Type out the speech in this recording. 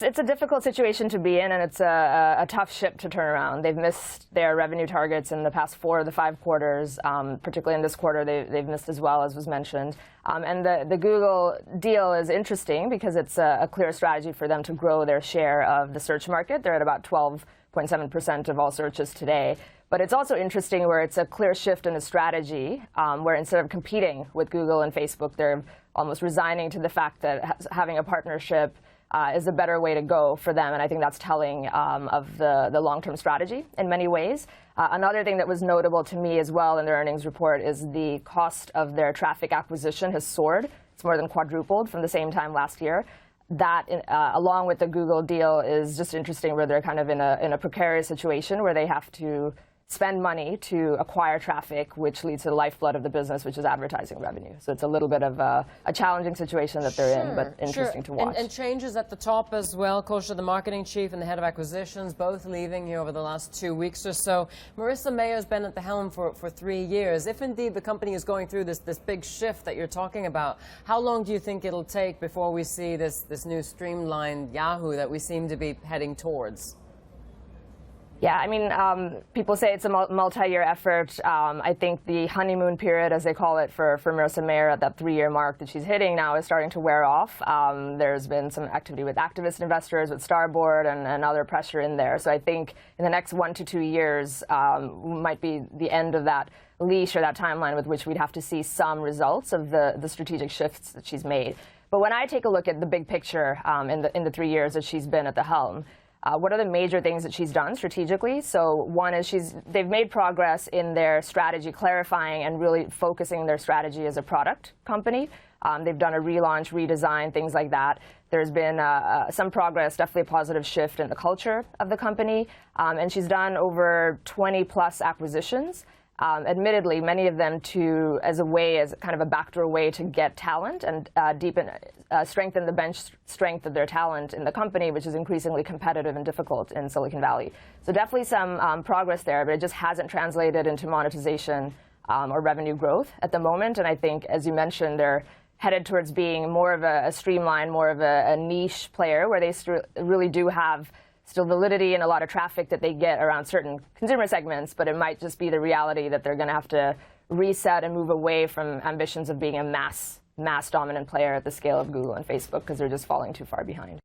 it's a difficult situation to be in, and it's a tough ship to turn around. They've missed their revenue targets in the past 4 of the 5 quarters. Particularly in this quarter, they've missed as well, as was mentioned. And the Google deal is interesting because it's a clear strategy for them to grow their share of the search market. They're at about 12.7% of all searches today. But it's also interesting where it's a clear shift in the strategy, where instead of competing with Google and Facebook, they're almost resigning to the fact that having a partnership is a better way to go for them. And I think that's telling of the long-term strategy in many ways. Another thing that was notable to me as well in their earnings report is the cost of their traffic acquisition has soared. It's more than quadrupled from the same time last year. That, along with the Google deal, is just interesting where they're kind of in a precarious situation where they have to spend money to acquire traffic, which leads to the lifeblood of the business, which is advertising revenue. So it's a little bit of a challenging situation that they're in, but interesting to watch. And changes at the top as well. Kosha, the marketing chief and the head of acquisitions, both leaving here over the last 2 weeks or so. Marissa Mayer has been at the helm for 3 years. If indeed the company is going through this big shift that you're talking about, how long do you think it'll take before we see this new streamlined Yahoo that we seem to be heading towards? Yeah, I mean, people say it's a multi-year effort. I think the honeymoon period, as they call it, for Marissa Mayer at that 3-year mark that she's hitting now is starting to wear off. There's been some activity with activist investors, with Starboard, and other pressure in there. So I think in the next 1 to 2 years might be the end of that leash or that timeline with which we'd have to see some results of the strategic shifts that she's made. But when I take a look at the big picture in the 3 years that she's been at the helm, what are the major things that she's done strategically? So one is they've made progress in their strategy, clarifying and really focusing their strategy as a product company. They've done a relaunch, redesign, things like that. There's been some progress, definitely a positive shift in the culture of the company. And she's done over 20-plus acquisitions. Admittedly, many of them as kind of a backdoor way to get talent and strengthen the bench strength of their talent in the company, which is increasingly competitive and difficult in Silicon Valley. So definitely some progress there, but it just hasn't translated into monetization or revenue growth at the moment. And I think, as you mentioned, they're headed towards being more of a streamlined, more of a niche player where they really do have still validity and a lot of traffic that they get around certain consumer segments, but it might just be the reality that they're going to have to reset and move away from ambitions of being a mass dominant player at the scale of Google and Facebook because they're just falling too far behind.